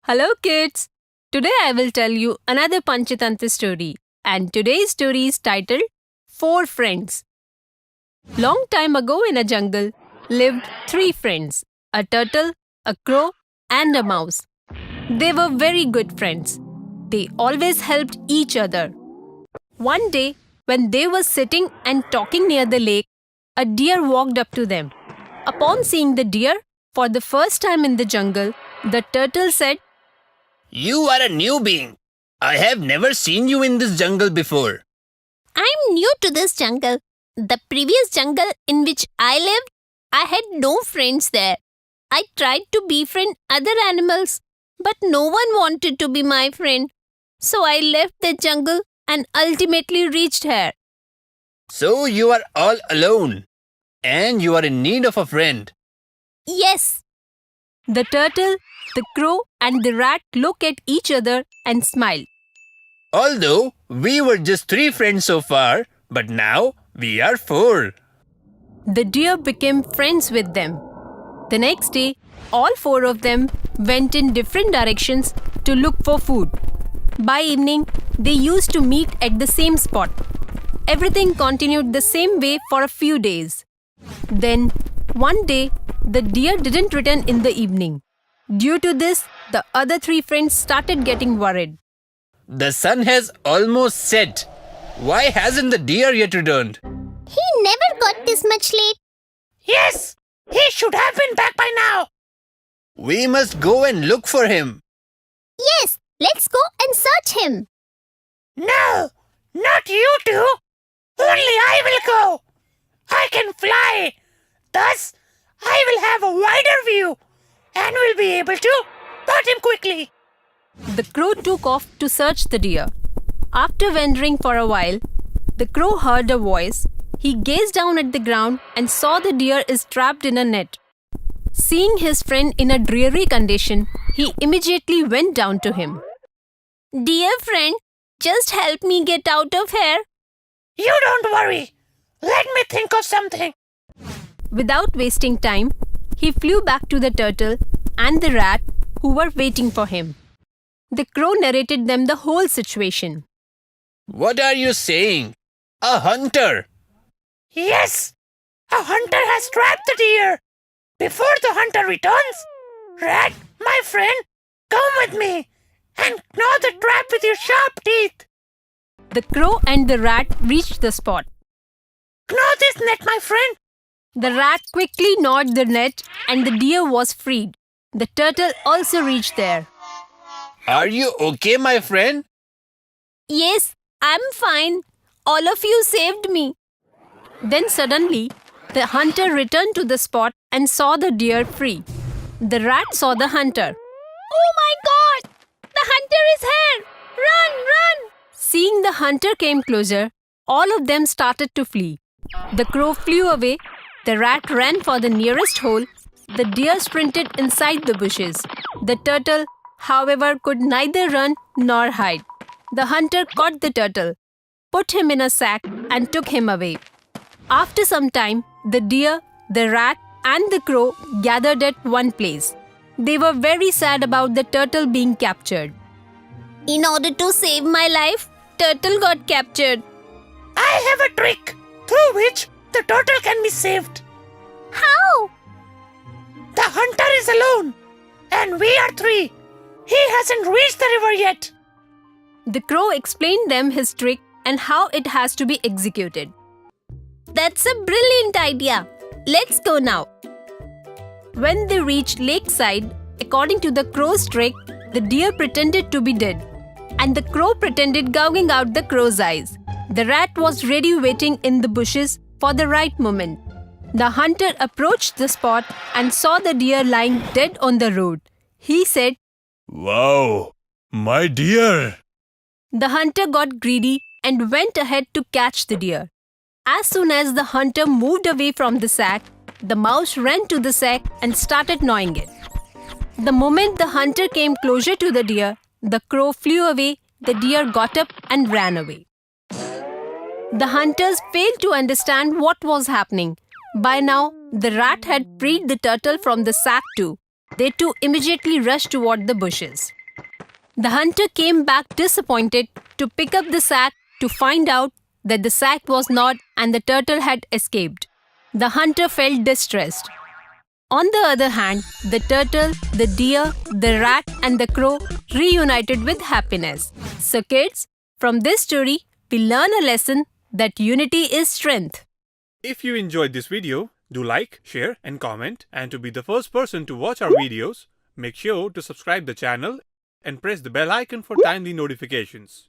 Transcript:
Hello kids! Today I will tell you another Panchatantra story, and today's story is titled Four Friends. Long time ago in a jungle lived three friends, a turtle, a crow and a mouse. They were very good friends. They always helped each other. One day when they were sitting and talking near the lake, a deer walked up to them. Upon seeing the deer for the first time in the jungle, the turtle said, "You are a new being. I have never seen you in this jungle before." I'm new to this jungle. The previous jungle in which I lived, I had no friends there. I tried to befriend other animals, but no one wanted to be my friend. So I left the jungle and ultimately reached here. So you are all alone, and you are in need of a friend. Yes, The turtle, the crow and the rat look at each other and smile. Although we were just three friends so far, but now we are four. The deer became friends with them. The next day, all four of them went in different directions to look for food. By evening, they used to meet at the same spot. Everything continued the same way for a few days. Then, one day, the deer didn't return in the evening. Due to this, the other three friends started getting worried. The sun has almost set. Why hasn't the deer yet returned? he never got this much late. Yes, he should have been back by now. We must go and look for him. Yes, let's go and search him. No, not you two. Only I will go. I can fly. Thus, I will have a wider view and will be able to spot him quickly. The crow took off to search the deer. After wandering for a while, the crow heard a voice. He gazed down at the ground and saw the deer is trapped in a net. Seeing his friend in a dreary condition, he immediately went down to him. Dear friend, just help me get out of here. You don't worry. Let me think of something. Without wasting time, he flew back to the turtle and the rat who were waiting for him. The crow narrated them the whole situation. What are you saying? A hunter? Yes, a hunter has trapped the deer. Before the hunter returns, Rat, my friend, come with me and gnaw the trap with your sharp teeth. The crow and the rat reached the spot. Gnaw this net, my friend. The rat quickly gnawed the net and the deer was freed. The turtle also reached there. Are you okay, my friend? Yes, I'm fine. All of you saved me. Then suddenly, the hunter returned to the spot and saw the deer free. The rat saw the hunter. Oh my God! The hunter is here! Run, run! Seeing the hunter came closer, all of them started to flee. The crow flew away. The rat ran for the nearest hole. The deer sprinted inside the bushes. The turtle, however, could neither run nor hide. The hunter caught the turtle, put him in a sack and took him away. After some time, the deer, the rat and the crow gathered at one place. They were very sad about the turtle being captured. In order to save my life, turtle got captured. I have a trick through which the turtle can be saved. How? The hunter is alone and we are three. He hasn't reached the river yet. The crow explained them his trick and how it has to be executed. That's a brilliant idea. Let's go now. When they reached lakeside, according to the crow's trick, the deer pretended to be dead, and the crow pretended gouging out the crow's eyes. The rat was ready waiting in the bushes for the right moment. The hunter approached the spot and saw the deer lying dead on the road. He said, "Wow, my dear!" The hunter got greedy and went ahead to catch the deer. As soon as the hunter moved away from the sack, the mouse ran to the sack and started gnawing it. The moment the hunter came closer to the deer, the crow flew away, the deer got up and ran away. The hunters failed to understand what was happening. By now, the rat had freed the turtle from the sack too. They too immediately rushed toward the bushes. The hunter came back disappointed to pick up the sack to find out that the sack was not and the turtle had escaped. The hunter felt distressed. On the other hand, the turtle, the deer, the rat, and the crow reunited with happiness. So, kids, from this story, we learn a lesson that unity is strength. If you enjoyed this video, do like, share, and comment. And to be the first person to watch our videos, make sure to subscribe the channel and press the bell icon for timely notifications.